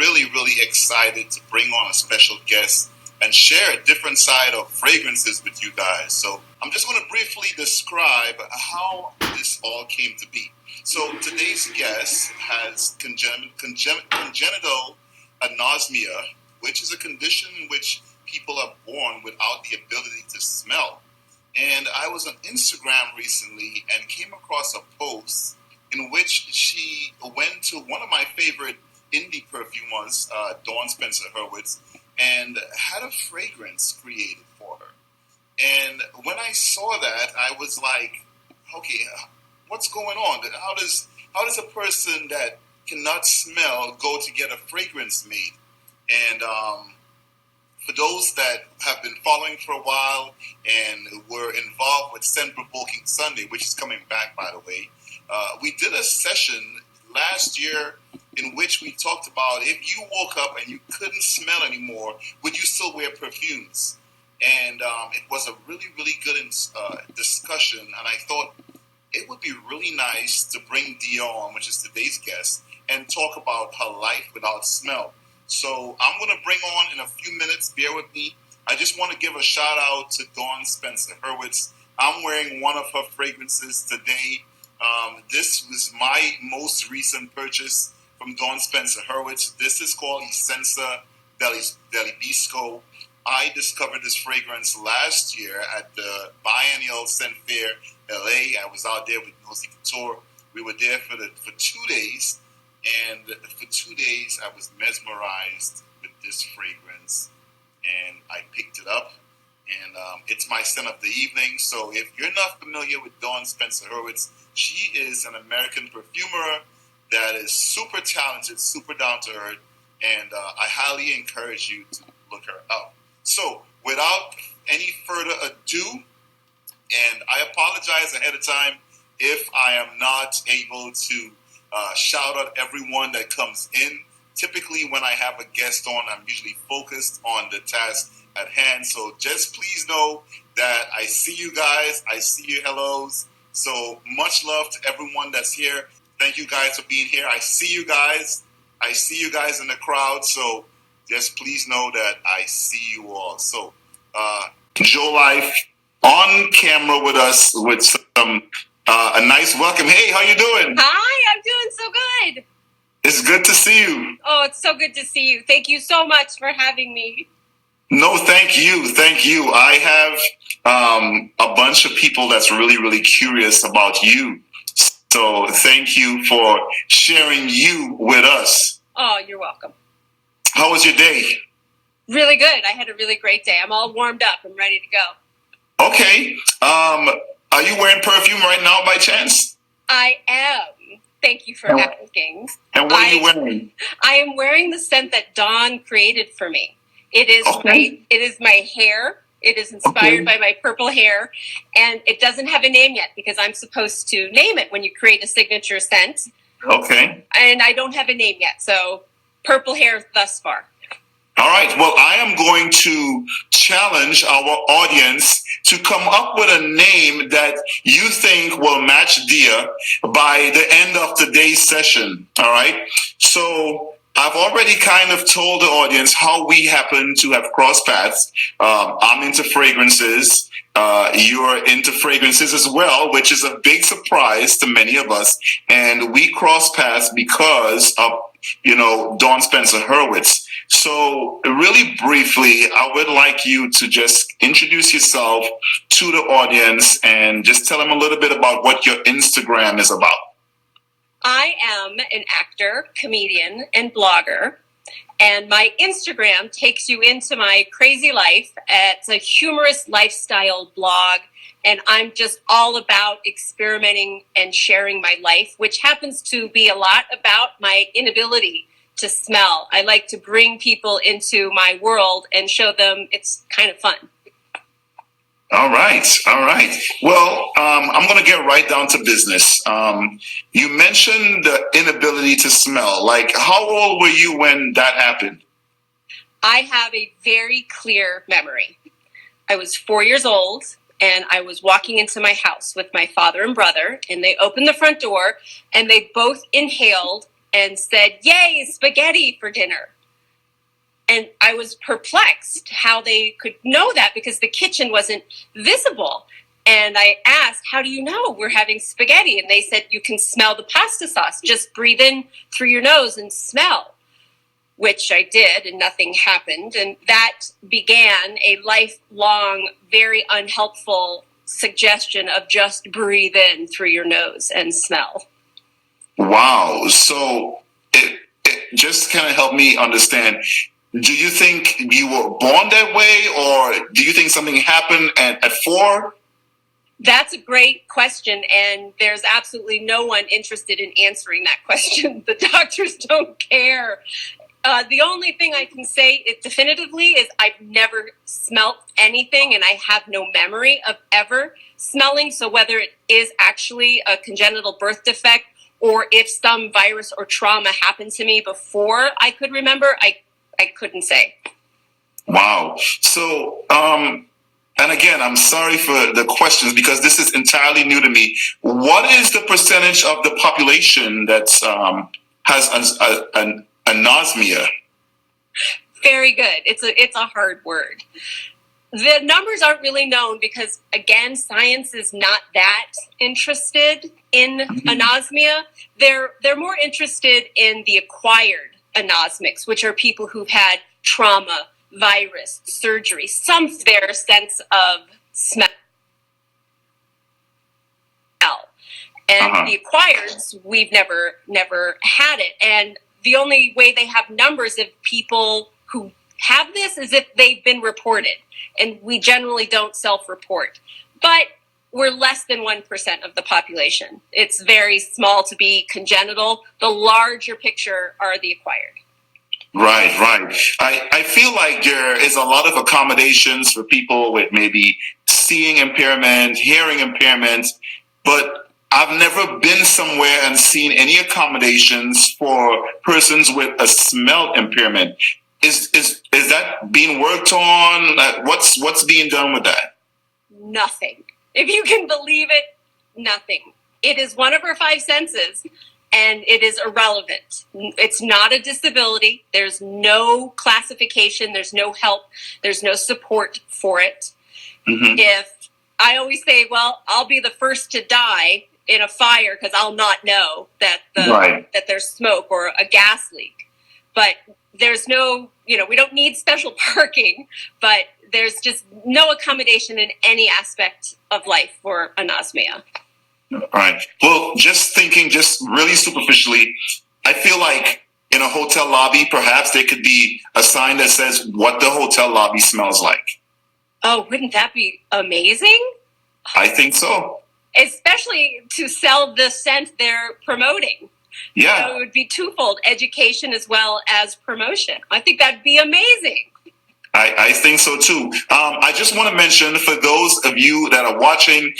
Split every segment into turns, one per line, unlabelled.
really, really excited to bring on a special guest and share a different side of fragrances with you guys. So I'm just going to briefly describe how this all came to be. So today's guest has congenital anosmia, which is a condition in which people are born without the ability to smell. And I was on Instagram recently and came across a post in which she went to one of my favorite indie perfumers, Dawn Spencer Hurwitz, and had a fragrance created for her. And when I saw that, I was like, okay, what's going on? How does a person that cannot smell go to get a fragrance made? And for those that have been following for a while and were involved with Scent Provoking Sunday, which is coming back, by the way, we did a session last year in which we talked about if you woke up and you couldn't smell anymore, would you still wear perfumes? And it was a really, really good discussion. And I thought it would be really nice to bring Dia on, which is today's guest, and talk about her life without smell. So I'm going to bring on in a few minutes. Bear with me. I just want to give a shout out to Dawn Spencer Hurwitz. I'm wearing one of her fragrances today. This was my most recent purchase from Dawn Spencer Hurwitz. This is called Essenza Dell'Ibisco. I discovered this fragrance last year at the Biennial Scent Fair, LA. I was out there with Nosy Couture. We were there for 2 days. And for 2 days, I was mesmerized with this fragrance, and I picked it up, and it's my scent of the evening. So if you're not familiar with Dawn Spencer Hurwitz, she is an American perfumer that is super talented, super down to earth, and I highly encourage you to look her up. So without any further ado, and I apologize ahead of time if I am not able to shout out everyone that comes in. Typically, when I have a guest on, I'm usually focused on the task at hand. So just please know that I see you guys. I see your hellos. So much love to everyone that's here. Thank you guys for being here. I see you guys. I see you guys in the crowd. So just please know that I see you all. So Joe Life on camera with us with some a nice welcome. Hey, how you doing?
Hi, I'm doing so good.
It's good to see you.
Oh, it's so good to see you. Thank you so much for having me.
No, thank you. Thank you. I have a bunch of people that's really, really curious about you. So thank you for sharing you with us.
Oh, you're welcome.
How was your day?
Really good. I had a really great day. I'm all warmed up. I'm ready to go.
Okay. Are you wearing perfume right now by chance?
I am. Thank you for asking.
And what are you wearing?
I am wearing the scent that Dawn created for me. It is my hair. It is inspired by my purple hair. And it doesn't have a name yet because I'm supposed to name it when you create a signature scent.
Okay.
And I don't have a name yet. So purple hair thus far.
All right. Well, I am going to challenge our audience to come up with a name that you think will match Dia by the end of today's session. All right. So I've already kind of told the audience how we happen to have crossed paths. I'm into fragrances. You're into fragrances as well, which is a big surprise to many of us. And we crossed paths because of, Dawn Spencer Hurwitz. So really briefly, I would like you to just introduce yourself to the audience and just tell them a little bit about what your Instagram is about.
I am an actor, comedian, and blogger. And my Instagram takes you into my crazy life. It's a humorous lifestyle blog. And I'm just all about experimenting and sharing my life, which happens to be a lot about my inability to smell. I like to bring people into my world and show them it's kind of fun.
All right. Well, I'm going to get right down to business. You mentioned the inability to smell. Like, how old were you when that happened?
I have a very clear memory. I was 4 years old, and I was walking into my house with my father and brother, and they opened the front door, and they both inhaled and said, "Yay, spaghetti for dinner." And I was perplexed how they could know that because the kitchen wasn't visible. And I asked, "How do you know we're having spaghetti?" And they said, "You can smell the pasta sauce. Just breathe in through your nose and smell," which I did, and nothing happened. And that began a lifelong, very unhelpful suggestion of just breathe in through your nose and smell.
Wow. So it just kind of helped me understand. Do you think you were born that way, or do you think something happened at 4?
That's a great question, and there's absolutely no one interested in answering that question. The doctors don't care. The only thing I can say definitively is I've never smelt anything, and I have no memory of ever smelling. So whether it is actually a congenital birth defect or if some virus or trauma happened to me before I could remember, I couldn't say.
Wow. So, and again, I'm sorry for the questions because this is entirely new to me. What is the percentage of the population that has an anosmia?
Very good. It's a hard word. The numbers aren't really known because, again, science is not that interested in anosmia. They're more interested in the acquired anosmics, which are people who've had trauma, virus, surgery, some of their sense of smell. And the acquireds, we've never had it. And the only way they have numbers of people who have this is if they've been reported. And we generally don't self-report. But we're less than 1% of the population. It's very small to be congenital. The larger picture are the acquired.
Right. I feel like there is a lot of accommodations for people with maybe seeing impairment, hearing impairment, but I've never been somewhere and seen any accommodations for persons with a smell impairment. Is that being worked on? What's being done with that?
Nothing. If you can believe it, nothing. It is one of our 5 senses, and it is irrelevant. It's not a disability. There's no classification. There's no help. There's no support for it. If I always say, well, I'll be the first to die in a fire because I'll not know that that there's smoke or a gas leak. But there's no, we don't need special parking, but there's just no accommodation in any aspect of life for anosmia.
All right. Well, just really superficially, I feel like in a hotel lobby, perhaps there could be a sign that says what the hotel lobby smells like.
Oh, wouldn't that be amazing?
I think so.
Especially to sell the scent they're promoting.
Yeah.
So it would be twofold, education as well as promotion. I think that'd be amazing.
I think so too. I just want to mention for those of you that are watching,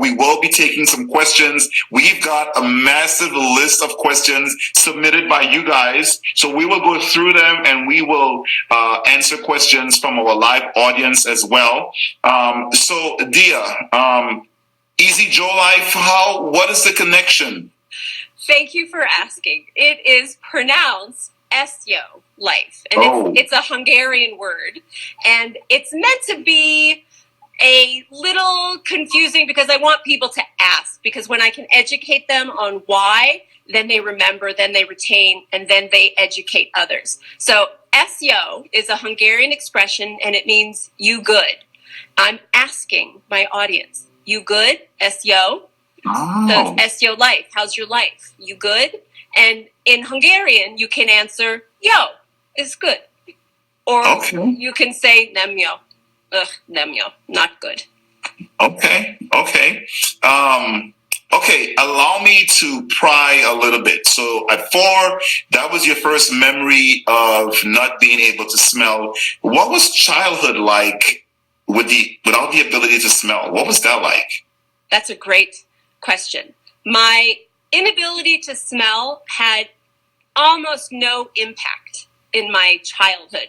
we will be taking some questions. We've got a massive list of questions submitted by you guys. So we will go through them and we will answer questions from our live audience as well. So Dia, Easy Joe Life, what is the connection?
Thank you for asking. It is pronounced Esjo life, and it's a Hungarian word, and it's meant to be a little confusing because I want people to ask, because when I can educate them on why, then they remember, then they retain, and then they educate others. So Esjo is a Hungarian expression, and it means you good. I'm asking my audience, you good? Esjo? So Esjo life. How's your life? You good? And in Hungarian, you can answer, yo, it's good. Or you can say, nemyo. Ugh, nemyo, not good.
Okay. Allow me to pry a little bit. So at 4, that was your first memory of not being able to smell. What was childhood like without the ability to smell? What was that like?
That's a great question. My inability to smell had almost no impact in my childhood.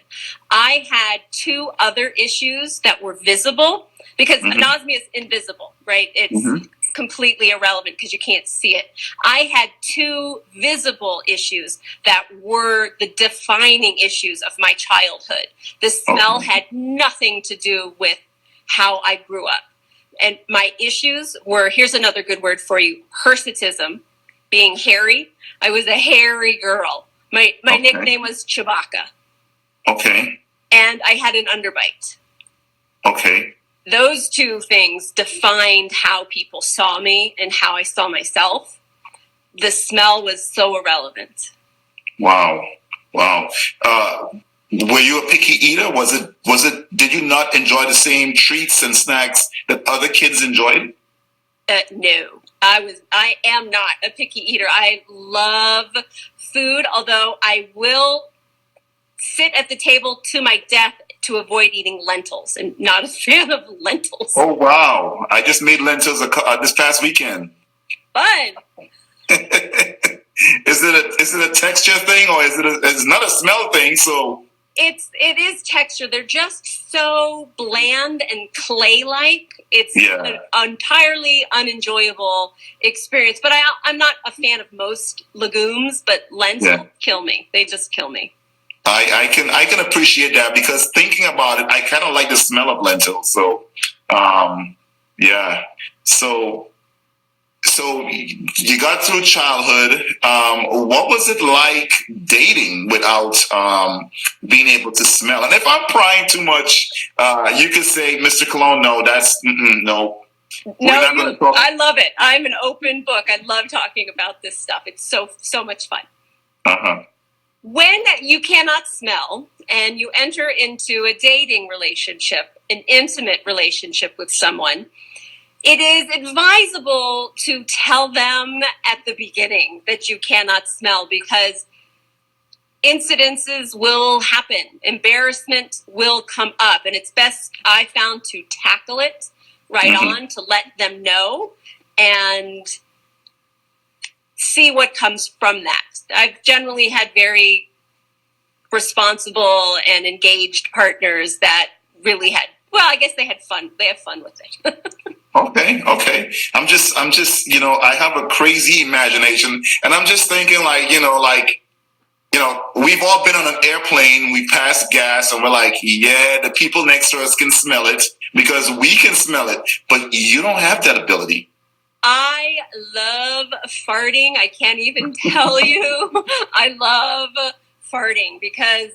I had 2 other issues that were visible because anosmia is invisible, right? It's completely irrelevant because you can't see it. I had two visible issues that were the defining issues of my childhood. The smell had nothing to do with how I grew up. And my issues were, here's another good word for you, hirsutism, being hairy. I was a hairy girl. My nickname was Chewbacca.
Okay.
And I had an underbite.
Okay.
Those two things defined how people saw me and how I saw myself. The smell was so irrelevant.
Wow. Were you a picky eater? Did you not enjoy the same treats and snacks that other kids enjoyed?
No, I am not a picky eater. I love food, although I will sit at the table to my death to avoid eating lentils, and not a fan of lentils.
Oh, wow. I just made lentils this past weekend.
Fun.
Is it a texture thing, or it's not a smell thing? So
it is texture. They're just so bland and clay-like. It's an entirely unenjoyable experience. But I'm not a fan of most legumes, but lentils kill me. They just kill me.
I can appreciate that, because thinking about it, I kind of like the smell of lentils. So, So you got through childhood. What was it like dating without being able to smell? And if I'm prying too much, you could say, Mr. Cologne, no, that's no.
No, I love it. I'm an open book. I love talking about this stuff. It's so much fun. When you cannot smell and you enter into a dating relationship, an intimate relationship with someone, it is advisable to tell them at the beginning that you cannot smell, because incidences will happen. Embarrassment will come up, and it's best, I found, to tackle it right on, to let them know and see what comes from that. I've generally had very responsible and engaged partners that really had, well, I guess they had fun. They have fun with it.
Okay. I'm just, I have a crazy imagination, and I'm just thinking we've all been on an airplane, we pass gas, and we're like, yeah, the people next to us can smell it because we can smell it, but you don't have that ability.
I love farting. I can't even tell you. I love farting because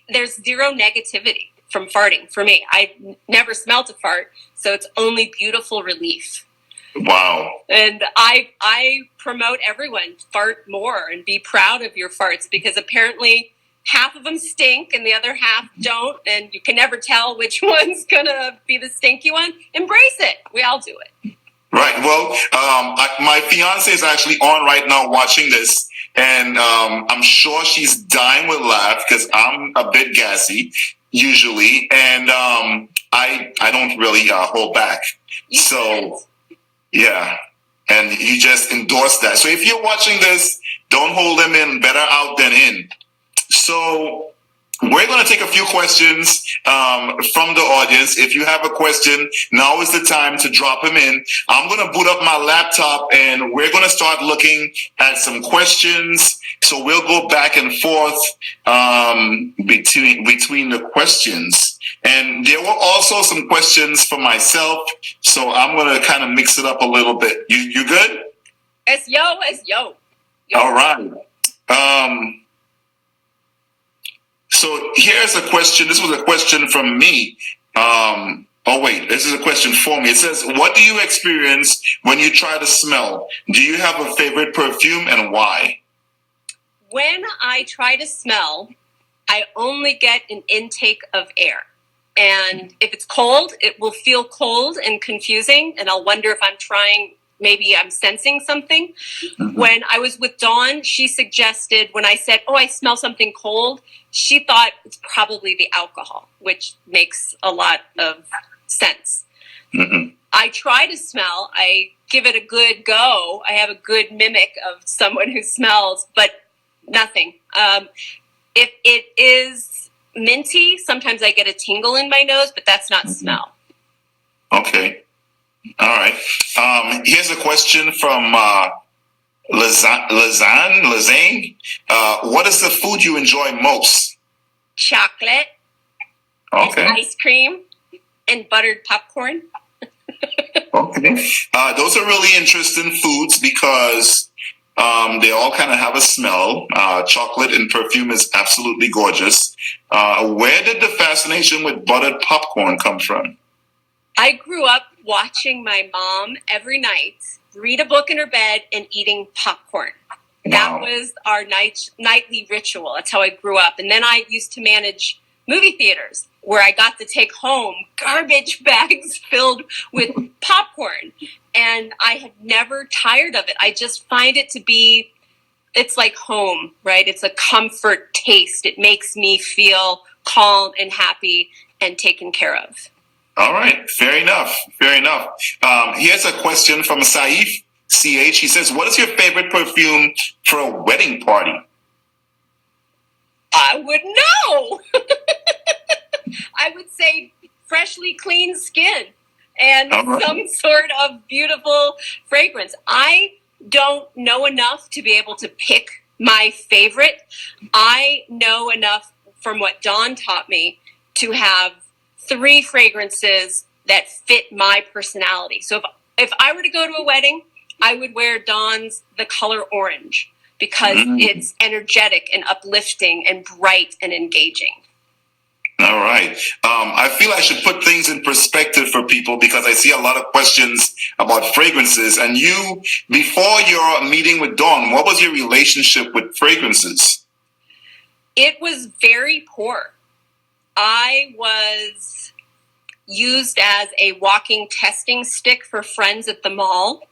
there's zero negativity from farting for me. I never smelled a fart, so it's only beautiful relief.
Wow.
And I promote everyone, fart more and be proud of your farts, because apparently half of them stink and the other half don't, and you can never tell which one's gonna be the stinky one. Embrace it. We all do it.
Right. Well, my fiance is actually on right now watching this, and I'm sure she's dying with laugh because I'm a bit gassy usually, and I don't really hold back. Yeah, and you just endorse that. So if you're watching this, don't hold them in. Better out than in. So we're going to take a few questions from the audience. If you have a question, now is the time to drop them in. I'm going to boot up my laptop, and we're going to start looking at some questions. So we'll go back and forth between the questions. And there were also some questions for myself, so I'm going to kind of mix it up a little bit. You good?
It's yo.
All right. So here's a question. This was a question from me. This is a question for me. It says, what do you experience when you try to smell? Do you have a favorite perfume, and why?
When I try to smell, I only get an intake of air. And if it's cold, it will feel cold and confusing. And I'll wonder if maybe I'm sensing something. When I was with Dawn, she suggested, when I said, I smell something cold, she thought it's probably the alcohol, which makes a lot of sense. I try to smell. I give it a good go. I have a good mimic of someone who smells, but nothing. If it is minty, sometimes I get a tingle in my nose, but that's not smell.
Okay. All right. Here's a question from Lazane. What is the food you enjoy most?
Chocolate.
Okay.
And ice cream and buttered popcorn.
Okay. Those are really interesting foods because they all kind of have a smell. Chocolate and perfume is absolutely gorgeous. Where did the fascination with buttered popcorn come from?
I grew up watching my mom every night read a book in her bed and eating popcorn. Wow. That was our nightly ritual. That's how I grew up. And then I used to manage movie theaters where I got to take home garbage bags filled with popcorn. And I have never tired of it. I just find it to be, it's like home, right? It's a comfort taste. It makes me feel calm and happy and taken care of.
All right. Fair enough. Fair enough. Here's a question from Saif CH. He says, what is your favorite perfume for a wedding party?
I would know. I would say freshly clean skin and some sort of beautiful fragrance. I don't know enough to be able to pick my favorite. I know enough from what Dawn taught me to have 3 fragrances that fit my personality. So if I were to go to a wedding, I would wear Dawn's The Color Orange because it's energetic and uplifting and bright and engaging.
All right. I feel I should put things in perspective for people because I see a lot of questions about fragrances. And you, before your meeting with Dawn, what was your relationship with fragrances?
It was very poor. I was used as a walking testing stick for friends at the mall.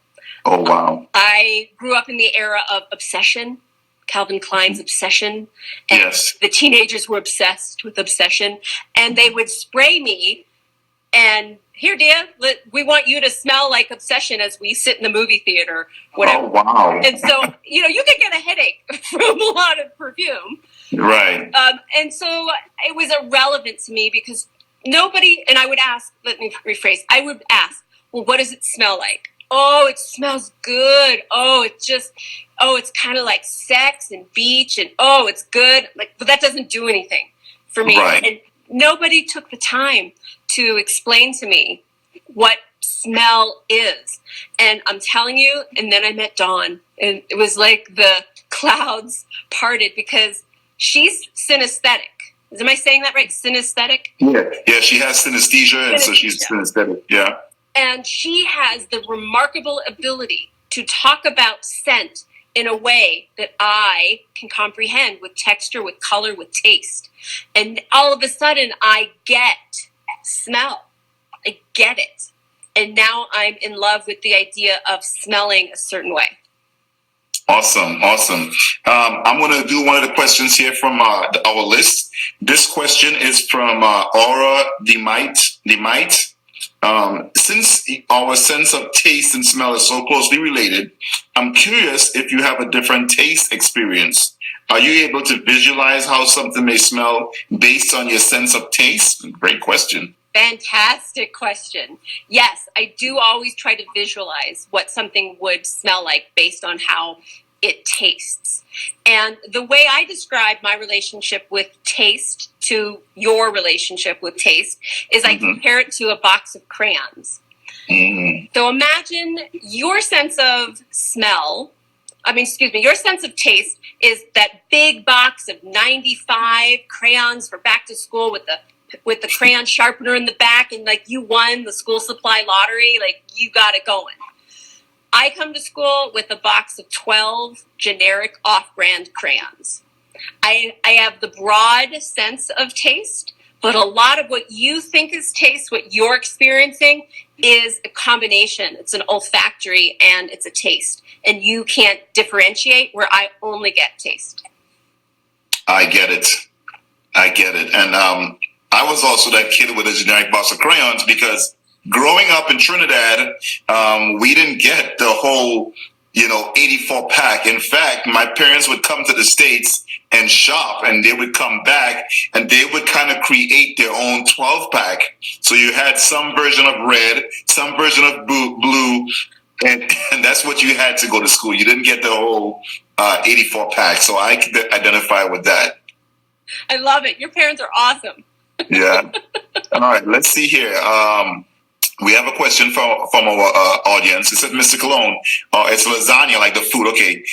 Oh, wow.
I grew up in the era of Obsession, Calvin Klein's Obsession. And
yes.
The teenagers were obsessed with Obsession. And they would spray me and, here, Dia, we want you to smell like Obsession as we sit in the movie theater, whatever.
Oh, wow.
And so, you can get a headache from a lot of perfume.
Right.
And so it was irrelevant to me because nobody, and I would ask, let me rephrase, I would ask, well, what does it smell like? Oh, it smells good. Oh, it's kind of like sex and beach and oh, it's good. But that doesn't do anything for me.
Right.
And nobody took the time to explain to me what smell is. And I'm telling you, and then I met Dawn and it was like the clouds parted because she's synesthetic. Am I saying that right? Synesthetic?
Yeah, she has synesthesia, and so she's synesthetic. Yeah.
And she has the remarkable ability to talk about scent in a way that I can comprehend with texture, with color, with taste. And all of a sudden, I get smell. I get it. And now I'm in love with the idea of smelling a certain way.
Awesome. I'm going to do one of the questions here from our list. This question is from Aura Demite. Since our sense of taste and smell is so closely related, I'm curious if you have a different taste experience. Are you able to visualize how something may smell based on your sense of taste? Great question.
Fantastic question. Yes, I do always try to visualize what something would smell like based on how it tastes. And the way I describe my relationship with taste to your relationship with taste is I compare it to a box of crayons. So imagine your sense of your sense of taste is that big box of 95 crayons for back to school with the crayon sharpener in the back and like you won the school supply lottery, like you got it going. I come to school with a box of 12 generic off-brand crayons. I have the broad sense of taste, but a lot of what you think is taste, what you're experiencing, is a combination. It's an olfactory and it's a taste. And you can't differentiate where I only get taste.
I get it. And I was also that kid with a generic box of crayons because growing up in Trinidad, we didn't get the whole 84 pack. In fact, my parents would come to the States and shop, and they would come back and they would kind of create their own 12 pack. So you had some version of red, some version of blue, and that's what you had to go to school. You didn't get the whole 84 pack. So I can identify with that.
I love it. Your parents are awesome.
Yeah. All right. Let's see here. We have a question from our audience. It said, Mr. Cologne, it's lasagna, like the food. Okay.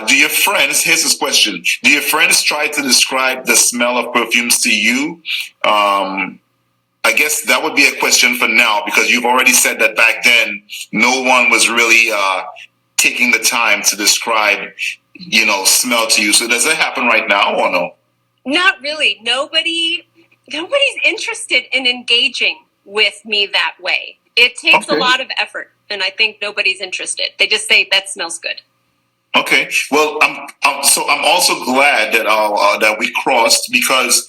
Do your friends, here's this question. Do your friends try to describe the smell of perfumes to you? I guess that would be a question for now, because you've already said that back then, no one was really taking the time to describe, smell to you. So does that happen right now or no?
Not really. Nobody's interested in engaging with me that way. It takes a lot of effort, and I think nobody's interested. They just say that smells good.
Okay. Well, I'm also glad that that we crossed, because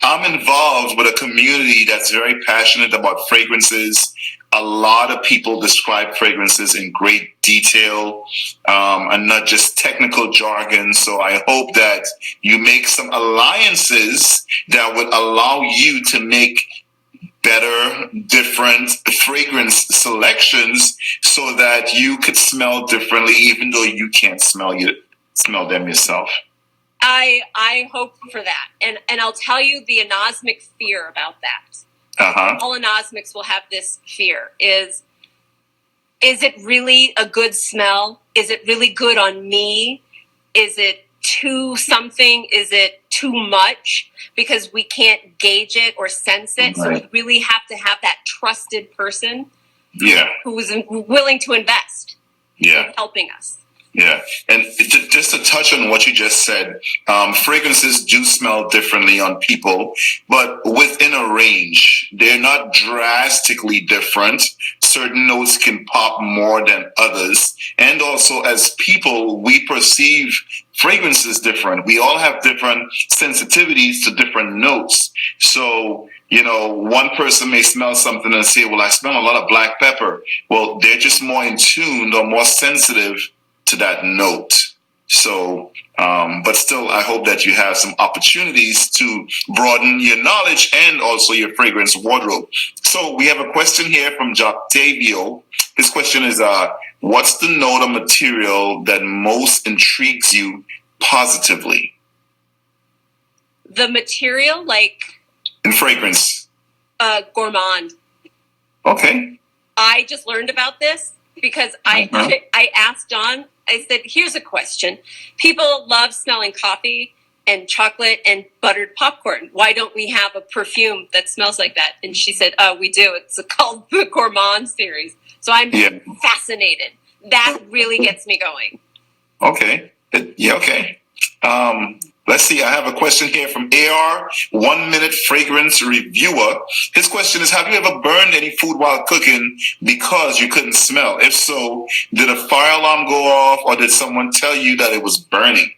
I'm involved with a community that's very passionate about fragrances. A lot of people describe fragrances in great detail, and not just technical jargon. So I hope that you make some alliances that would allow you to make better, different fragrance selections so that you could smell differently, even though you can't smell them yourself.
I hope for that. And I'll tell you the anosmic fear about that. All anosmics will have this fear. Is it really a good smell? Is it really good on me? Is it too something? Is it too much? Because we can't gauge it or sense it. Right. So we really have to have that trusted person who is willing to invest in helping us.
Yeah. And just to touch on what you just said, fragrances do smell differently on people, but within a range. They're not drastically different. Certain notes can pop more than others. And also, as people, we perceive fragrances different. We all have different sensitivities to different notes. So, one person may smell something and say, well, I smell a lot of black pepper. Well, they're just more in tune or more sensitive to that note. So, but still, I hope that you have some opportunities to broaden your knowledge and also your fragrance wardrobe. So we have a question here from Joctavio. His question is, what's the note or material that most intrigues you positively?
The material, like?
In fragrance.
Gourmand.
Okay.
I just learned about this because I asked Dawn, I said, here's a question. People love smelling coffee and chocolate and buttered popcorn. Why don't we have a perfume that smells like that? And she said, we do. It's called the Gourmand series. So I'm fascinated. That really gets me going.
Okay. Yeah, okay. Let's see. I have a question here from AR, 1 minute fragrance reviewer. His question is, have you ever burned any food while cooking because you couldn't smell? If so, did a fire alarm go off or did someone tell you that it was burning?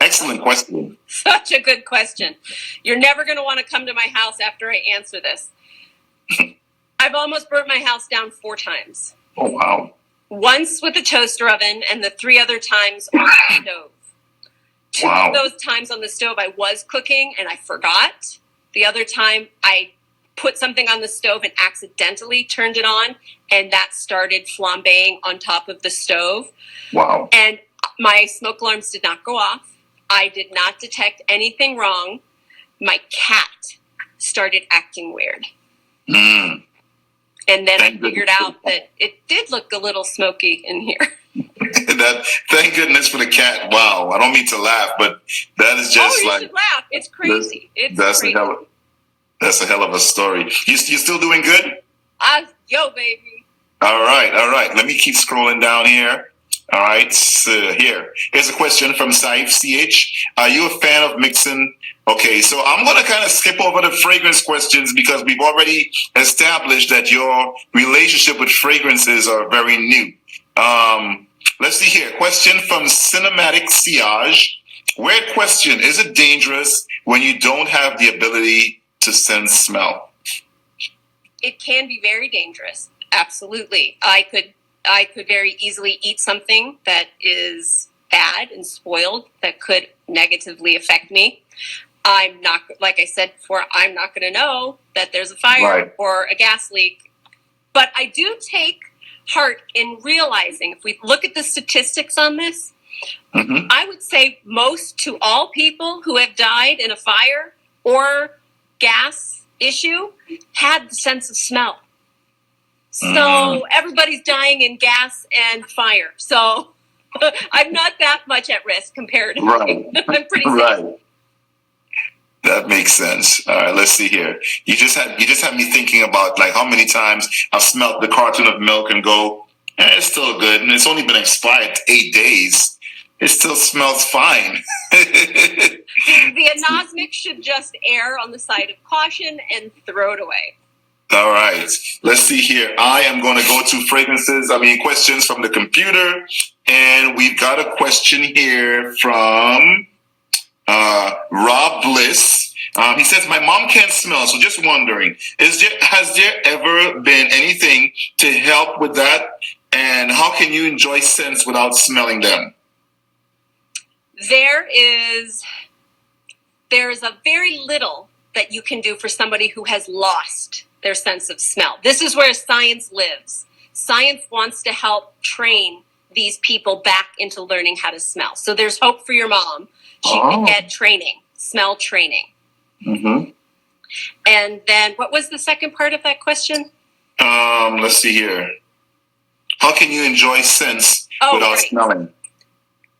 Excellent question.
Such a good question. You're never going to want to come to my house after I answer this. I've almost burnt my house down 4 times.
Oh, wow.
Once with a toaster oven and the 3 other times on the stove. 2 of those times on the stove I was cooking and I forgot. The other time I put something on the stove and accidentally turned it on, and that started flambeing on top of the stove.
Wow.
And my smoke alarms did not go off. I did not detect anything wrong. My cat started acting weird.
Mm.
And then I figured out that it did look a little smoky in here.
Thank goodness for the cat. Wow. I don't mean to laugh, but that is just
you should laugh. It's crazy. That's crazy.
That's a hell of a story. You still doing good?
Yo, baby.
All right. Let me keep scrolling down here. All right. So here's a question from Saif CH. Are you a fan of mixing? Okay, so I'm going to kind of skip over the fragrance questions because we've already established that your relationship with fragrances are very new. Let's see here. Question from Cinematic Siage. Weird question. Is it dangerous when you don't have the ability to sense smell?
It can be very dangerous. Absolutely. I could I could very easily eat something that is bad and spoiled that could negatively affect me. I'm not, like I said before, I'm not going to know that there's a fire or a gas leak. But I do take heart in realizing, if we look at the statistics on this, I would say most to all people who have died in a fire or gas issue had the sense of smell. So everybody's dying in gas and fire. So I'm not that much at risk comparatively. I'm pretty safe.
That makes sense. All right, let's see here. You just had me thinking about like how many times I've smelled the carton of milk and go, it's still good, and it's only been expired 8 days. It still smells fine.
The anosmic should just err on the side of caution and throw it away.
All right, let's see here. I am going to go to questions from the computer, and we've got a question here from Rob Bliss. He says, my mom can't smell, so just wondering, has there ever been anything to help with that? And how can you enjoy scents without smelling them?
There's a very little that you can do for somebody who has lost their sense of smell. This is where science lives. Science wants to help train these people back into learning how to smell. So there's hope for your mom. She can get training, smell training. And then what was the second part of that question?
Let's see here. How can you enjoy scents without smelling?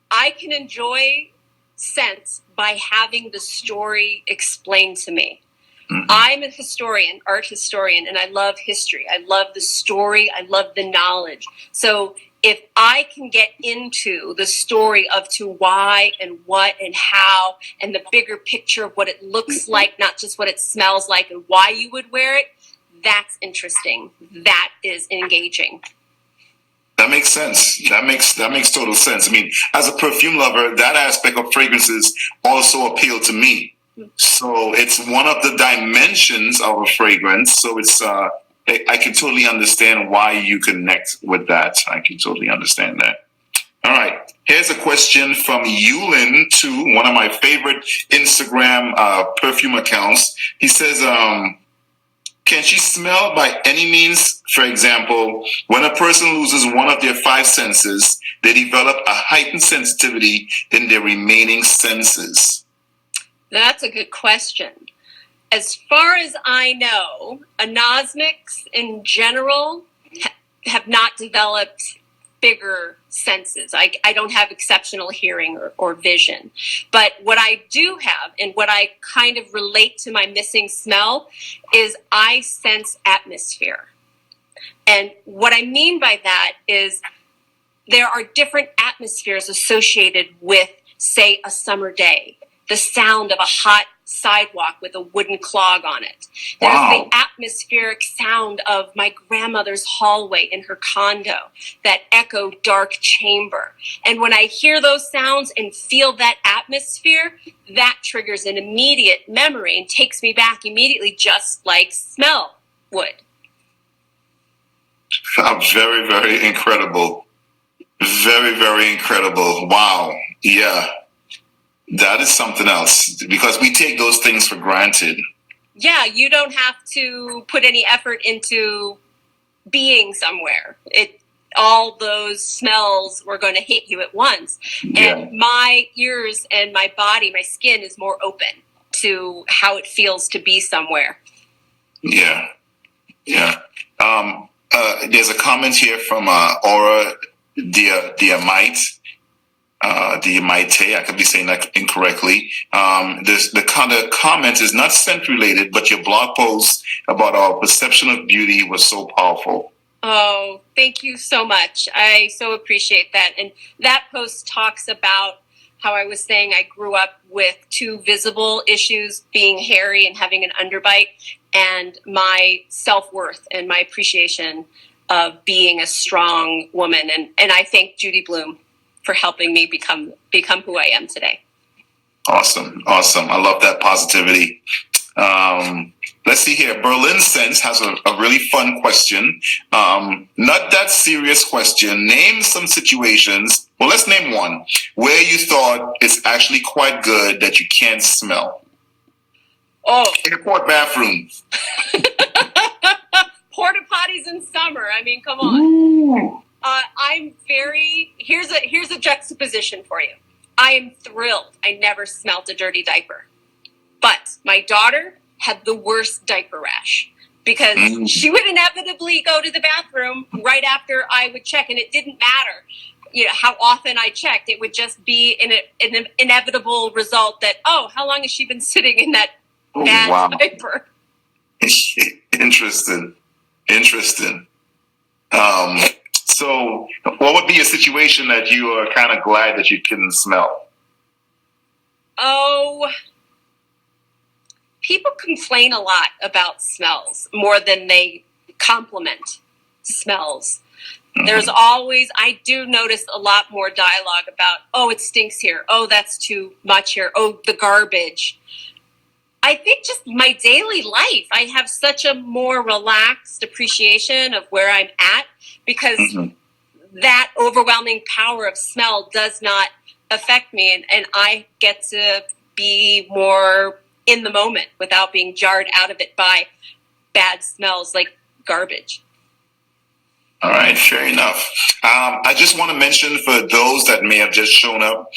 I can enjoy scents by having the story explained to me. I'm a historian, art historian, and I love history. I love the story. I love the knowledge. So if I can get into the story of to why and what and how and the bigger picture of what it looks like, not just what it smells like and why you would wear it, that's interesting. That is engaging.
That makes sense. That makes total sense. I mean, as a perfume lover, that aspect of fragrances also appeal to me. So it's one of the dimensions of a fragrance. So it's I can totally understand why you connect with that. I can totally understand that. All right. Here's a question from Yulin to one of my favorite Instagram perfume accounts. He says, can she smell by any means? For example, when a person loses one of their 5 senses, they develop a heightened sensitivity in their remaining senses.
That's a good question. As far as I know, anosmics in general have not developed bigger senses. I don't have exceptional hearing or vision. But what I do have, and what I kind of relate to my missing smell, is I sense atmosphere. And what I mean by that is there are different atmospheres associated with, say, a summer day. The sound of a hot sidewalk with a wooden clog on it. There's the atmospheric sound of my grandmother's hallway in her condo, that echo dark chamber. And when I hear those sounds and feel that atmosphere, that triggers an immediate memory and takes me back immediately, just like smell would.
Very, very incredible. Very, very incredible. Wow. Yeah. That is something else, because we take those things for granted.
Yeah, you don't have to put any effort into being somewhere. All those smells were going to hit you at once. Yeah. And my ears and my body, my skin is more open to how it feels to be somewhere.
Yeah. Yeah. There's a comment here from Aura Diamite. I could be saying that incorrectly. The kind of comment is not scent related, but your blog post about our perception of beauty was so powerful.
Oh, thank you so much. I so appreciate that. And that post talks about how I was saying I grew up with 2 visible issues, being hairy and having an underbite, and my self-worth and my appreciation of being a strong woman. And I thank Judy Blume for helping me become who I am today.
Awesome. I love that positivity. Let's see here. Berlin Sense has a really fun question. Not that serious question. Name some situations. Well, let's name one where you thought it's actually quite good that you can't smell.
Oh.
Airport bathroom.
Porta potties in summer. I mean, come on. Here's a juxtaposition for you. I am thrilled I never smelt a dirty diaper. But my daughter had the worst diaper rash because she would inevitably go to the bathroom right after I would check, and it didn't matter, how often I checked. It would just be an inevitable result that, how long has she been sitting in that bad diaper?
Interesting. So what would be a situation that you are kind of glad that you couldn't smell?
Oh, people complain a lot about smells more than they compliment smells. There's always, I do notice a lot more dialogue about, it stinks here. Oh, that's too much here. Oh, the garbage. I think just my daily life, I have such a more relaxed appreciation of where I'm at because that overwhelming power of smell does not affect me. And I get to be more in the moment without being jarred out of it by bad smells like garbage.
All right, fair enough. I just want to mention for those that may have just shown up,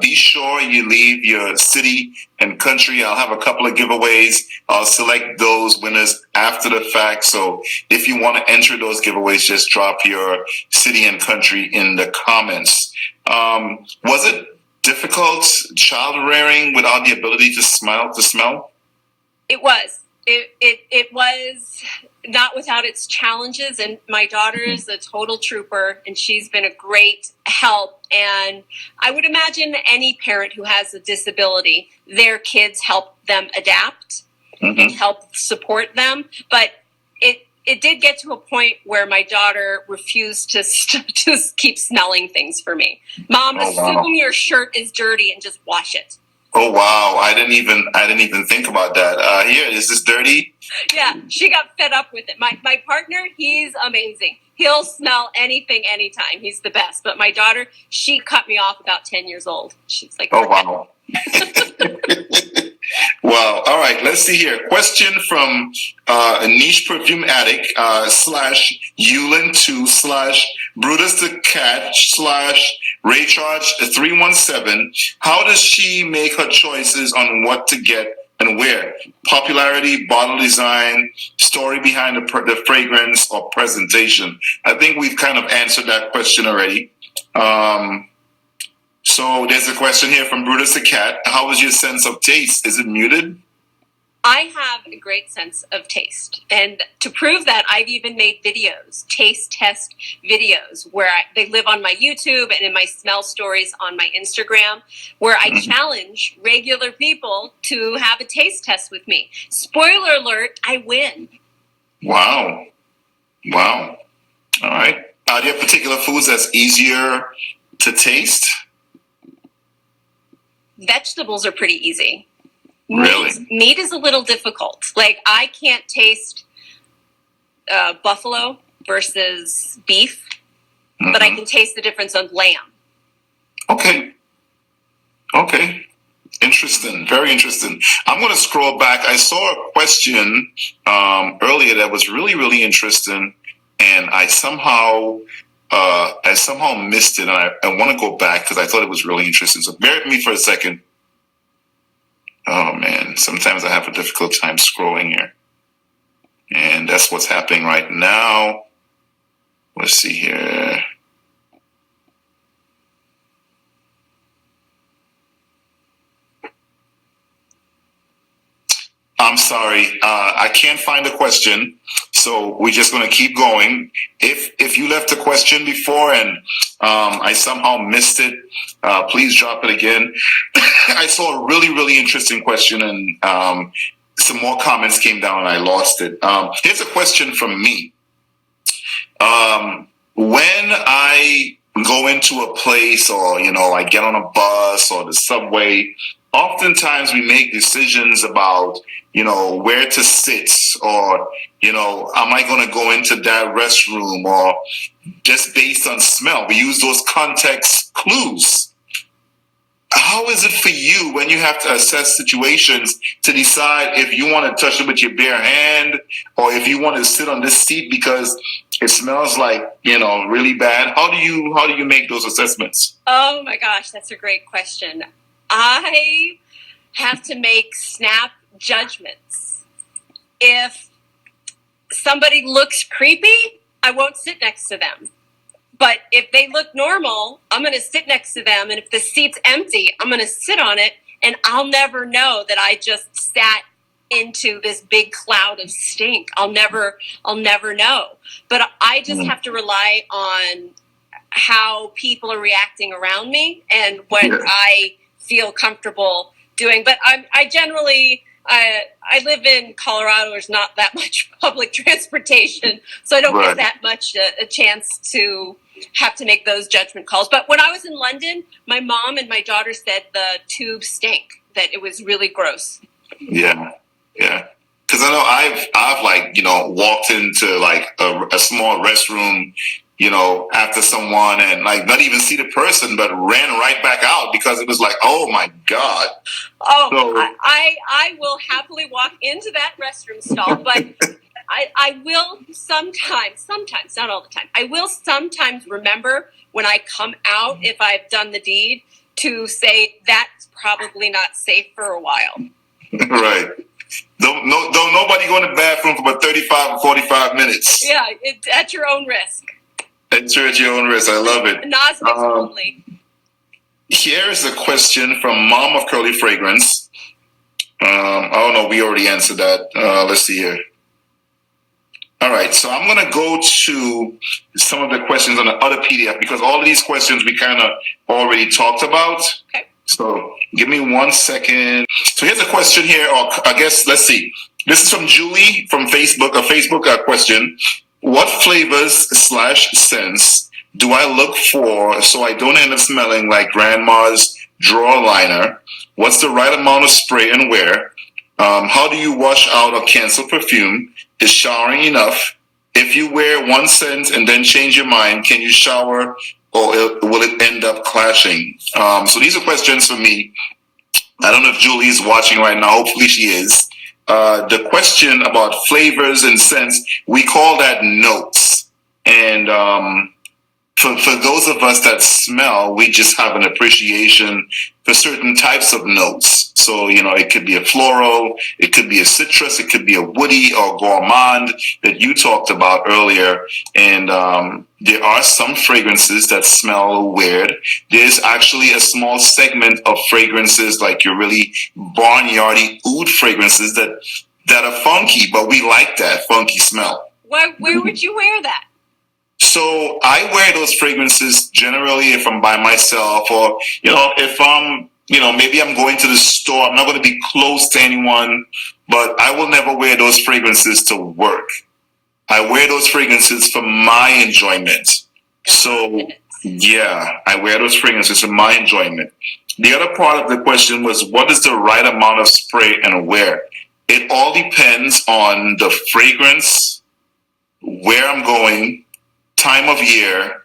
be sure you leave your city and country. I'll have a couple of giveaways. I'll select those winners after the fact. So if you want to enter those giveaways, just drop your city and country in the comments. Was it difficult child rearing without the ability to smell?
It was. It was not without its challenges, and my daughter is a total trooper, and she's been a great help. And I would imagine any parent who has a disability, their kids help them adapt and help support them. But it did get to a point where my daughter refused to just keep smelling things for me. Mom, assume your shirt is dirty and just wash it.
Oh wow! I didn't even think about that. Here, is this dirty?
Yeah, she got fed up with it. My partner, he's amazing. He'll smell anything, anytime. He's the best. But my daughter, she cut me off about 10 years old. She's like,
oh wow. Wow. All right. Let's see here. Question from a niche perfume addict / Yulin2 / Brutus the Cat / Raycharge 317. How does she make her choices on what to get and where? Popularity, bottle design, story behind the fragrance, or presentation? I think we've kind of answered that question already. So there's a question here from Brutus the Cat. How is your sense of taste? Is it muted?
I have a great sense of taste. And to prove that, I've even made videos, taste test videos, where they live on my YouTube and in my smell stories on my Instagram, where I challenge regular people to have a taste test with me. Spoiler alert, I win.
Wow. All right. Are there particular foods that's easier to taste?
Vegetables are pretty easy.
Really?
Meat is a little difficult. Like, I can't taste buffalo versus beef, but I can taste the difference on lamb.
Okay. Interesting. Very interesting. I'm going to scroll back. I saw a question earlier that was really, really interesting, and I somehow missed it, and I want to go back because I thought it was really interesting. So bear with me for a second. Oh, man. Sometimes I have a difficult time scrolling here. And that's what's happening right now. Let's see here. I'm sorry. I can't find the question. So we're just going to keep going. If you left a question before and I somehow missed it, please drop it again. I saw a really, really interesting question, and some more comments came down and I lost it. Here's a question from me. When I go into a place, or I get on a bus or the subway, oftentimes we make decisions about, where to sit, or, am I going to go into that restroom, or just based on smell. We use those context clues. How is it for you when you have to assess situations to decide if you want to touch it with your bare hand, or if you want to sit on this seat because it smells like, really bad? How do you make those assessments?
Oh my gosh, that's a great question. I have to make snap judgments. If somebody looks creepy, I won't sit next to them. But if they look normal, I'm going to sit next to them. And if the seat's empty, I'm going to sit on it. And I'll never know that I just sat into this big cloud of stink. I'll never know. But I just have to rely on how people are reacting around me and what I feel comfortable doing. But I generally, I live in Colorado. There's not that much public transportation, so I don't get that much a chance to have to make those judgment calls. But when I was in London, my mom and my daughter said the tube stank, that it was really gross.
Yeah. Because I know I've walked into like a small restroom, after someone, and like not even see the person, but ran right back out because it was like, oh my God.
Oh, so, I will happily walk into that restroom stall, but I will sometimes, not all the time, I will sometimes remember when I come out, if I've done the deed, to say that's probably not safe for a while.
Right. Don't nobody go in the bathroom for about 35 or 45 minutes.
Yeah, it's at your own risk.
At your own risk. I love it.
Anosmics only.
Here is a question from Mom of Curly Fragrance. Oh no, we already answered that. Let's see here. All right, so I'm going to go to some of the questions on the other PDF because all of these questions we kind of already talked about.
Okay.
So give me 1 second. So here's a question here, or I guess, let's see. This is from Julie from Facebook, a Facebook question. What flavors/scents do I look for so I don't end up smelling like grandma's drawer liner? What's the right amount of spray and where? How do you wash out or cancel perfume? Is showering enough? If you wear one scent and then change your mind, can you shower or will it end up clashing? So these are questions for me. I don't know if Julie is watching right now. Hopefully she is. The question about flavors and scents, we call that notes. And for those of us that smell, we just have an appreciation for certain types of notes. So, it could be a floral, it could be a citrus, it could be a woody or gourmand that you talked about earlier. And there are some fragrances that smell weird. There's actually a small segment of fragrances like your really barnyardy oud fragrances that are funky, but we like that funky smell.
Where would you wear that?
So I wear those fragrances generally if I'm by myself or, if I'm, maybe I'm going to the store. I'm not going to be close to anyone, but I will never wear those fragrances to work. I wear those fragrances for my enjoyment. So, yeah, I wear those fragrances for my enjoyment. The other part of the question was, what is the right amount of spray and where? It all depends on the fragrance, where I'm going, time of year,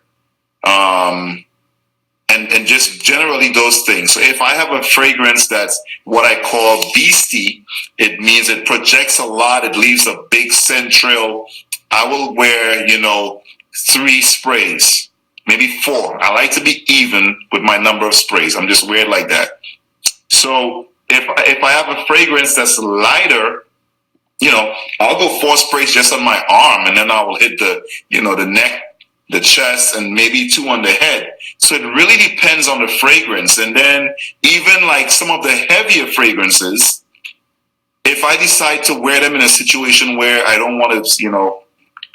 and just generally those things. So if I have a fragrance that's what I call beastie, it means it projects a lot. It leaves a big scent trail. I will wear, 3 sprays, maybe 4. I like to be even with my number of sprays. I'm just weird like that. So if I have a fragrance that's lighter, I'll go 4 sprays just on my arm, and then I will hit the neck, the chest, and maybe 2 on the head. So it really depends on the fragrance. And then even like some of the heavier fragrances, if I decide to wear them in a situation where I don't want to,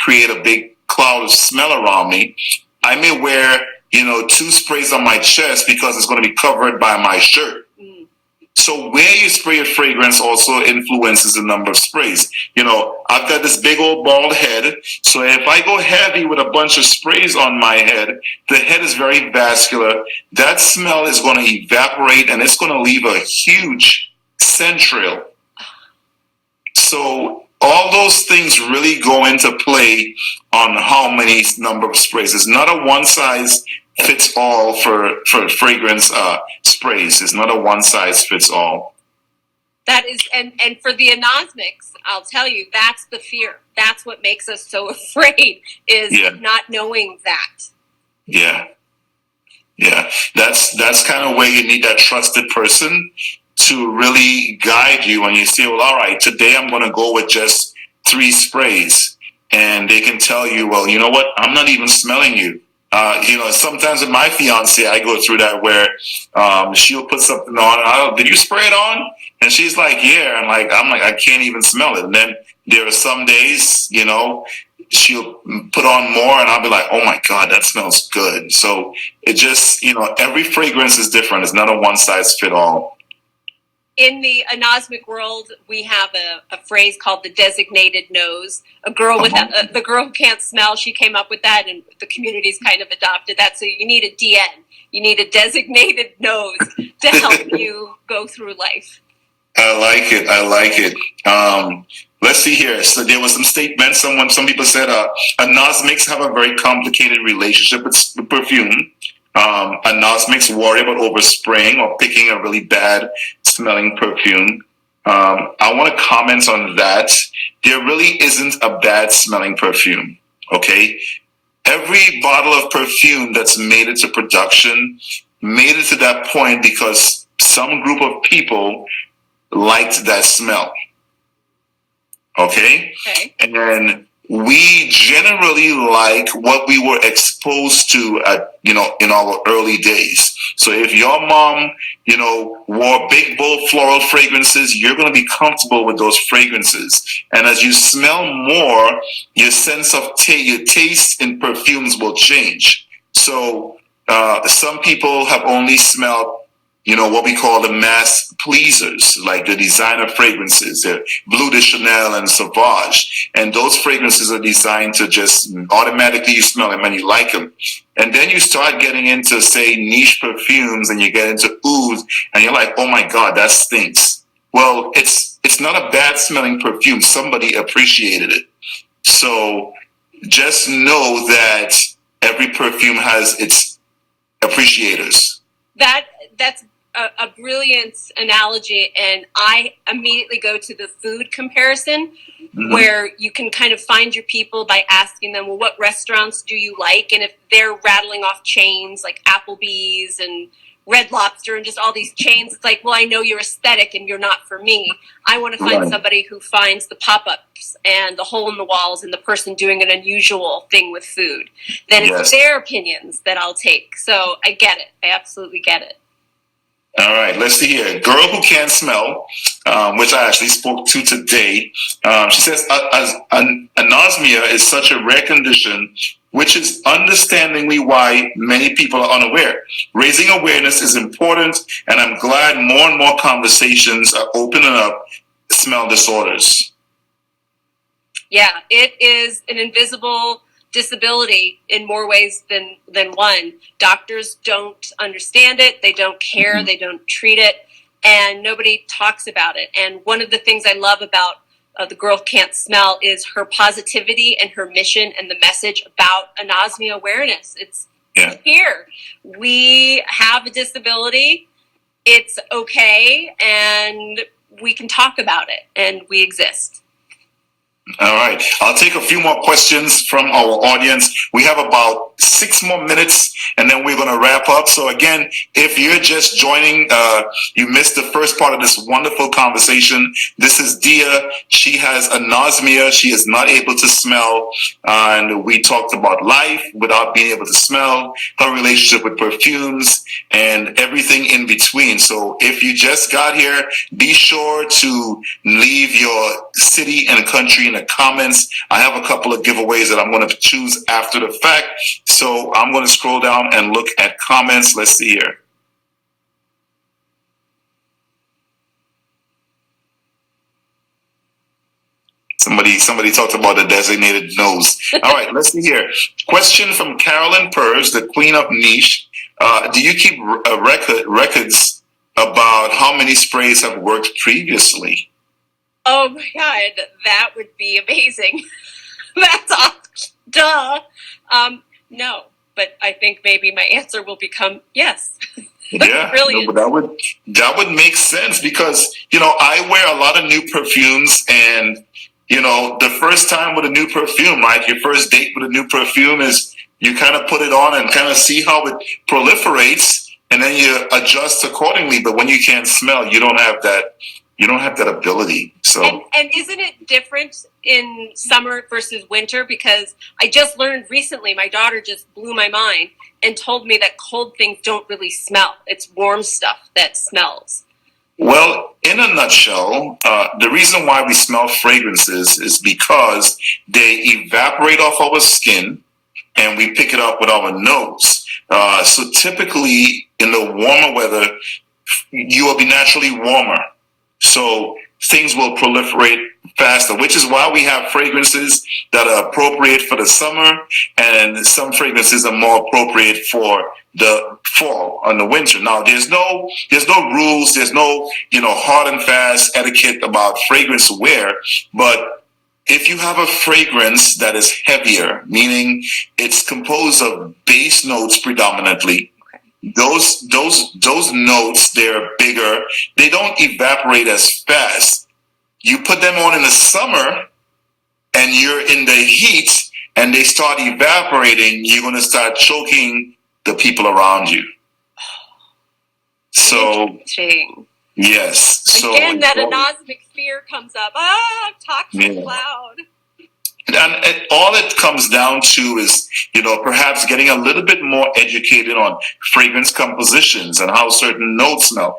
create a big cloud of smell around me, I may wear, 2 sprays on my chest because it's going to be covered by my shirt. So where you spray your fragrance also influences the number of sprays. I've got this big old bald head. So if I go heavy with a bunch of sprays on my head, the head is very vascular. That smell is going to evaporate and it's going to leave a huge scent trail. So all those things really go into play on how many number of sprays. It's not a one size fits all for fragrance sprays. It's not a one size fits all.
That is, and for the anosmics, I'll tell you, that's the fear. That's what makes us so afraid, is not knowing that.
Yeah. That's kind of where you need that trusted person to really guide you. And you say, well, all right, today I'm going to go with just 3 sprays. And they can tell you, well, you know what? I'm not even smelling you. Sometimes with my fiance, I go through that where she'll put something on. Did you spray it on? And she's like, yeah. And I'm like, I can't even smell it. And then there are some days, she'll put on more, and I'll be like, oh my God, that smells good. So it just, every fragrance is different. It's not a one size fit all.
In the anosmic world, we have a phrase called the designated nose. A girl the girl who can't smell, she came up with that, and the community's kind of adopted that. So you need a DN. You need a designated nose to help you go through life.
I like it. Let's see here. So there was some statements. Some people said anosmics have a very complicated relationship with perfume. Anosmics worry about overspraying or picking a really bad smelling perfume. I want to comment on that. There really isn't a bad smelling perfume. Okay. Every bottle of perfume that's made it to production made it to that point because some group of people liked that smell. Okay. And then we generally like what we were exposed to in our early days. So if your mom, wore big, bold floral fragrances, you're going to be comfortable with those fragrances. And as you smell more, your sense of your taste in perfumes will change. So some people have only smelled what we call the mass pleasers, like the designer fragrances, the Bleu de Chanel and Sauvage. And those fragrances are designed to just automatically you smell them and you like them. And then you start getting into, say, niche perfumes, and you get into ouds, and you're like, oh my God, that stinks. Well, it's not a bad smelling perfume. Somebody appreciated it. So just know that every perfume has its appreciators.
That's a brilliant analogy, and I immediately go to the food comparison, where you can kind of find your people by asking them, well, what restaurants do you like? And if they're rattling off chains like Applebee's and Red Lobster and just all these chains, it's like, well, I know your aesthetic and you're not for me. I want to find somebody who finds the pop-ups and the hole in the walls and the person doing an unusual thing with food. Then it's their opinions that I'll take. So I get it. I absolutely get it.
All right, let's see here. Girl who can't smell, which I actually spoke to today. She says anosmia is such a rare condition, which is understandingly why many people are unaware. Raising awareness is important, and I'm glad more and more conversations are opening up smell disorders.
Yeah, it is an invisible disability in more ways than one. Doctors don't understand it. They don't care. They don't treat it. And nobody talks about it. And one of the things I love about The Girl Can't Smell is her positivity and her mission and the message about anosmia awareness. It's here. We have a disability. It's okay. And we can talk about it. And we exist.
All right. I'll take a few more questions from our audience. We have about 6 more minutes, and then we're going to wrap up. So again, if you're just joining, you missed the first part of this wonderful conversation. This is Dia. She has anosmia. She is not able to smell. And we talked about life without being able to smell, her relationship with perfumes, and everything in between. So if you just got here, be sure to leave your city and country in the comments. I have a couple of giveaways that I'm going to choose after the fact. So I'm going to scroll down and look at comments. Let's see here. Somebody talked about the designated nose. All right, let's see here. Question from Carolyn Purrs, the queen of niche. Do you keep records about how many sprays have worked previously?
Oh my God, that would be amazing. That's awesome. Duh. No, but I think maybe my answer will become yes.
Yeah, no, but that would make sense because, I wear a lot of new perfumes, and the first time with a new perfume, right? Your first date with a new perfume is you kind of put it on and kind of see how it proliferates, and then you adjust accordingly. But when you can't smell, you don't have that ability. So
and isn't it different in summer versus winter? Because I just learned recently, my daughter just blew my mind and told me that cold things don't really smell. It's warm stuff that smells.
Well, in a nutshell, the reason why we smell fragrances is because they evaporate off our skin and we pick it up with our nose. So typically in the warmer weather, you will be naturally warmer. So things will proliferate faster, which is why we have fragrances that are appropriate for the summer, and some fragrances are more appropriate for the fall and the winter. Now, there's no rules, there's no hard and fast etiquette about fragrance wear, but if you have a fragrance that is heavier, meaning it's composed of base notes predominantly, those notes, they're bigger. They don't evaporate as fast. You put them on in the summer and you're in the heat and they start evaporating, you're going to start choking the people around you. So, yes. So
again, that anosmic fear comes up. I'm talking too loud.
And all it comes down to is, perhaps getting a little bit more educated on fragrance compositions and how certain notes smell.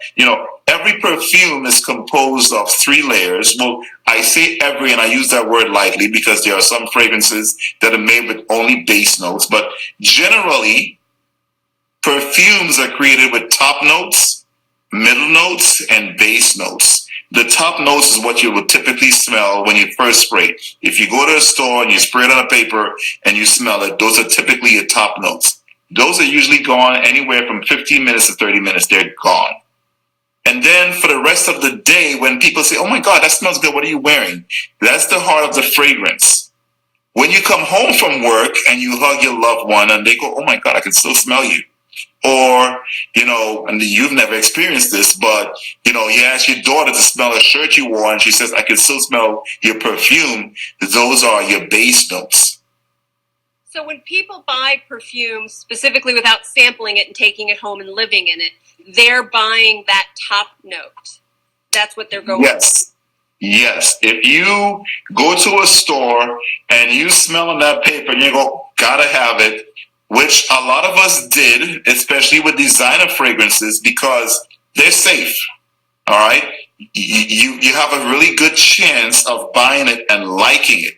Every perfume is composed of 3 layers. Well, I say every, and I use that word lightly because there are some fragrances that are made with only base notes. But generally, perfumes are created with top notes, middle notes, and base notes. The top notes is what you would typically smell when you first spray. If you go to a store and you spray it on a paper and you smell it, those are typically your top notes. Those are usually gone anywhere from 15 minutes to 30 minutes. They're gone. And then for the rest of the day, when people say, oh my God, that smells good, what are you wearing? That's the heart of the fragrance. When you come home from work and you hug your loved one and they go, oh my God, I can still smell you. Or, and you've never experienced this, but, you ask your daughter to smell a shirt you wore and she says, I can still smell your perfume. Those are your base notes.
So when people buy perfume specifically without sampling it and taking it home and living in it, they're buying that top note. That's what they're going
with. Yes. If you go to a store and you smell on that paper and you go, gotta have it, which a lot of us did, especially with designer fragrances, because they're safe. All right. You have a really good chance of buying it and liking it.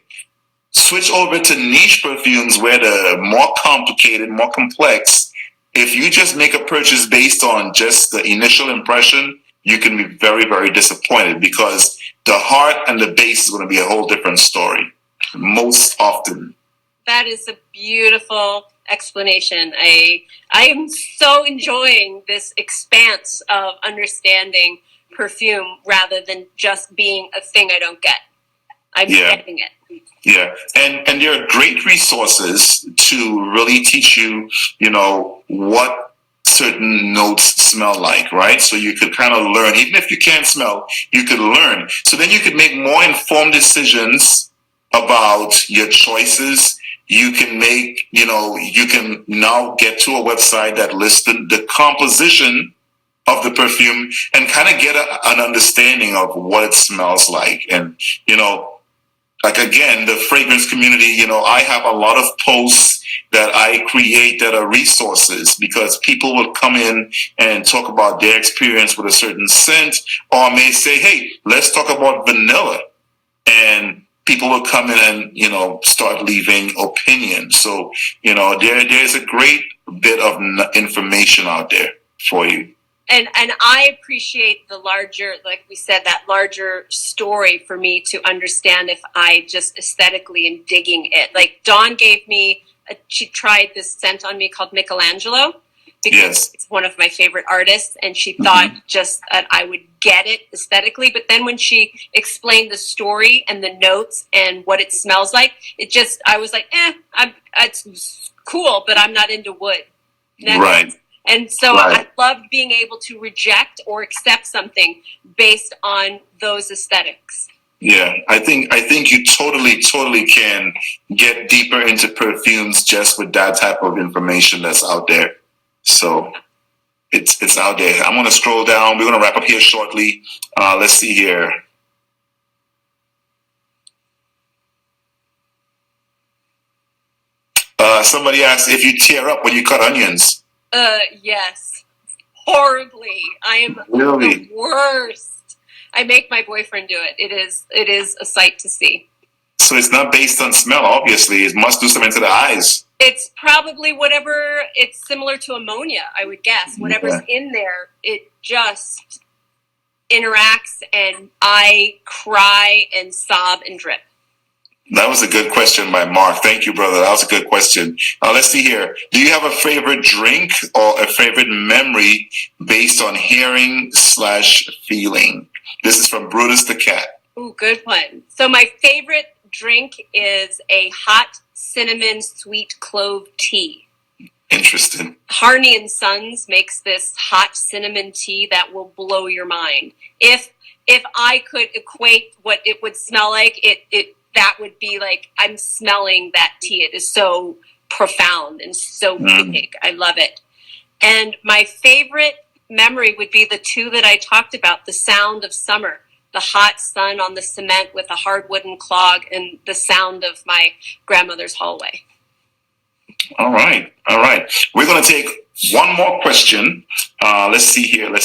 Switch over to niche perfumes where they're more complicated, more complex. If you just make a purchase based on just the initial impression, you can be very, very disappointed because the heart and the base is going to be a whole different story most often.
That is a beautiful explanation. I am so enjoying this expanse of understanding perfume rather than just being a thing I don't get. I'm getting it.
Yeah, and there are great resources to really teach you, what certain notes smell like, right? So you could kind of learn, even if you can't smell, you could learn. So then you could make more informed decisions about your choices. You can make, you can now get to a website that lists the composition of the perfume and kind of get an understanding of what it smells like. And, like again, the fragrance community, I have a lot of posts that I create that are resources because people will come in and talk about their experience with a certain scent, or may say, hey, let's talk about vanilla. And people will come in and, start leaving opinions. So, there's a great bit of information out there for you.
And I appreciate the larger, like we said, that larger story for me to understand if I just aesthetically am digging it. Like Dawn gave me, she tried this scent on me called Michelangelo because it's one of my favorite artists. And she thought just that I would get it aesthetically. But then when she explained the story and the notes and what it smells like, it just, I was like, it's cool, but I'm not into wood.
Right.
And so I loved being able to reject or accept something based on those aesthetics.
Yeah, I think you totally can get deeper into perfumes just with that type of information that's out there. So it's out there. I'm going to scroll down. We're going to wrap up here shortly. Let's see here. Somebody asked if you tear up when you cut onions.
Yes. Horribly. I am the worst. I make my boyfriend do it. It is a sight to see.
So it's not based on smell, obviously. It must do something to the eyes.
It's probably whatever, it's similar to ammonia, I would guess. Whatever's in there, it just interacts and I cry and sob and drip.
That was a good question by Mark. Thank you, brother. That was a good question. Let's see here. Do you have a favorite drink or a favorite memory based on hearing/feeling? This is from Brutus the Cat.
Ooh, good one. So my favorite drink is a hot cinnamon sweet clove tea.
Interesting.
Harney and Sons makes this hot cinnamon tea that will blow your mind. If I could equate what it would smell like, that would be like I'm smelling that tea. It is so profound and so big. I love it. And my favorite memory would be the two that I talked about, the sound of summer, the hot sun on the cement with a hard wooden clog, and the sound of my grandmother's hallway.
All right. We're going to take one more question. Let's see here.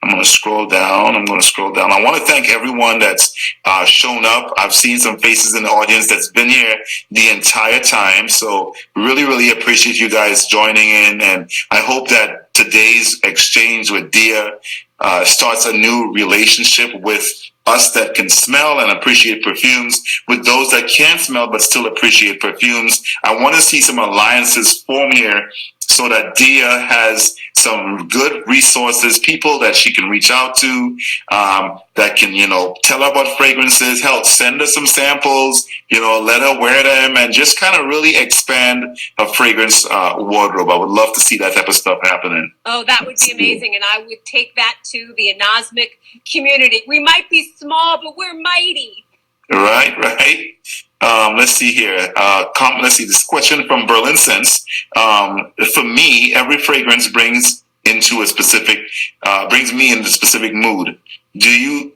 I'm going to scroll down. I want to thank everyone that's shown up. I've seen some faces in the audience that's been here the entire time. So really appreciate you guys joining in. And I hope that today's exchange with Dia starts a new relationship with us that can smell and appreciate perfumes with those that can't smell but still appreciate perfumes. I want to see some alliances form here so that Dia has some good resources, people that she can reach out to, that can, tell her about fragrances, help send her some samples, let her wear them and just kind of really expand her fragrance wardrobe. I would love to see that type of stuff happening.
Oh, that would be amazing. And I would take that to the anosmic community. We might be small, but we're mighty.
Right. Let's see here. Let's see this question from Berlin Sense. For me, every fragrance brings me into a specific mood. Do you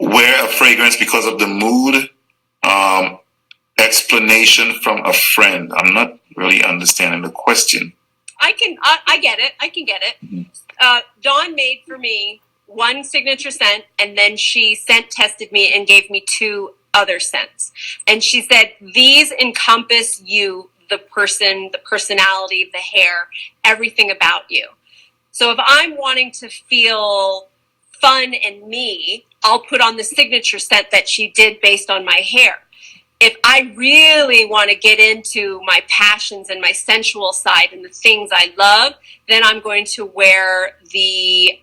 wear a fragrance because of the mood? Explanation from a friend. I'm not really understanding the question.
I get it. I can get it. Dawn made for me one signature scent, and then she scent tested me and gave me two other scents. And she said, these encompass you, the person, the personality, the hair, everything about you. So if I'm wanting to feel fun and me, I'll put on the signature scent that she did based on my hair. If I really want to get into my passions and my sensual side and the things I love, then I'm going to wear the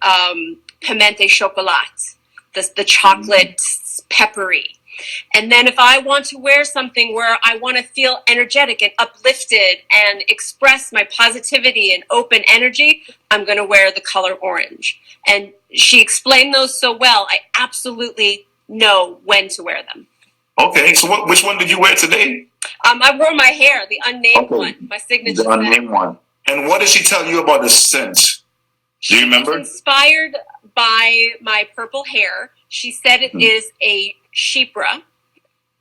Pimente Chocolat, the chocolate peppery. And then if I want to wear something where I want to feel energetic and uplifted and express my positivity and open energy, I'm going to wear the color orange. And she explained those so well, I absolutely know when to wear them.
Okay, so which one did you wear today?
I wore my hair, the unnamed one, my signature
the unnamed one. And what did she tell you about the scent? Do you remember?
Inspired by my purple hair. She said it is a Chypre.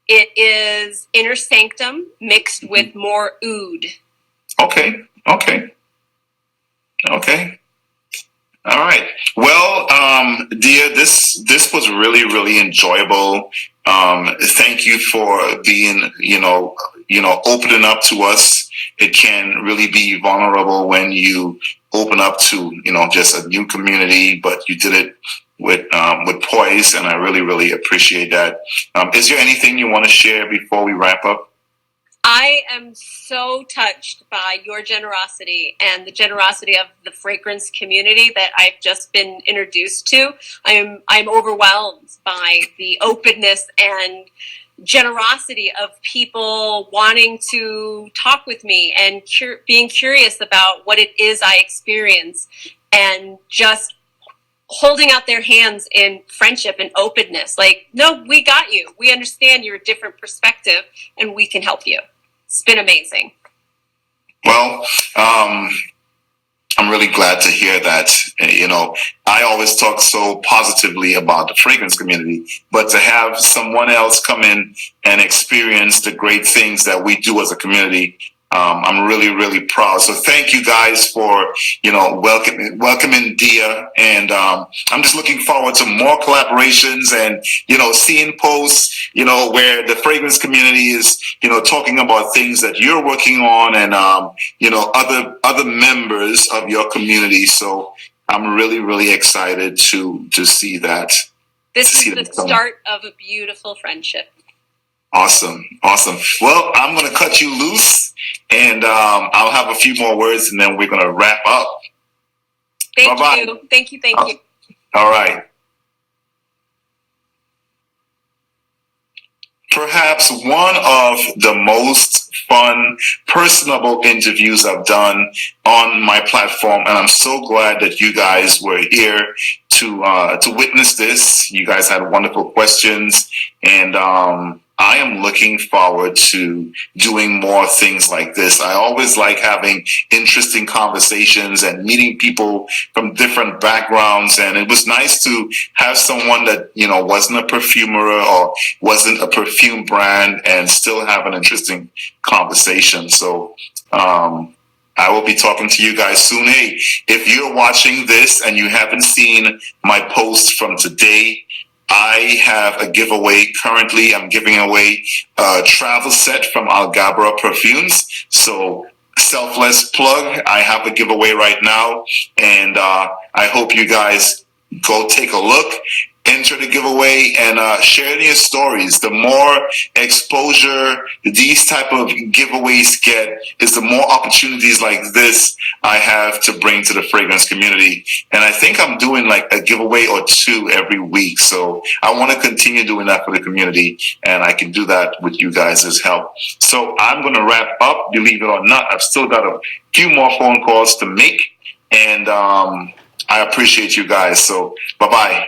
It is Inner Sanctum mixed with more oud. Okay. All right. Well, Dia, this was really enjoyable. Thank you for being, opening up to us
it can really be vulnerable when you open up to, just a new community, but you did it with poise, and I really, really appreciate that. Is there anything you want to share before we wrap up?
I am so touched by your generosity and the generosity of the fragrance community that I've just been introduced to. I'm overwhelmed by the openness and generosity of people wanting to talk with me and being curious about what it is I experience, and just holding out their hands in friendship and openness. Like, no, we got you. We understand your different perspective, and we can help you. It's been amazing.
Well, I'm really glad to hear that. I always talk so positively about the fragrance community, but to have someone else come in and experience the great things that we do as a community, I'm really, really proud. So thank you guys for, welcoming Dia. And I'm just looking forward to more collaborations and, seeing posts, where the fragrance community is, talking about things that you're working on, and, other members of your community. So I'm really, really excited to see that.
This is the start of a beautiful friendship.
Awesome. Well, I'm going to cut you loose, and I'll have a few more words, and then we're going to wrap up.
Thank you. Thank you.
All right. Perhaps one of the most fun, personable interviews I've done on my platform, and I'm so glad that you guys were here to witness this. You guys had wonderful questions, and I am looking forward to doing more things like this. I always like having interesting conversations and meeting people from different backgrounds. And it was nice to have someone that, wasn't a perfumer or wasn't a perfume brand, and still have an interesting conversation. So, I will be talking to you guys soon. Hey, if you're watching this and you haven't seen my post from today, I have a giveaway. Currently, I'm giving away a travel set from Algabra Perfumes. So, selfless plug, I have a giveaway right now. And I hope you guys go take a look, enter the giveaway, and share your stories. The more exposure these type of giveaways get, is the more opportunities like this I have to bring to the fragrance community. And I think I'm doing like a giveaway or two every week. So I want to continue doing that for the community, and I can do that with you guys' help. So I'm going to wrap up. Believe it or not, I've still got a few more phone calls to make, and I appreciate you guys. So bye-bye.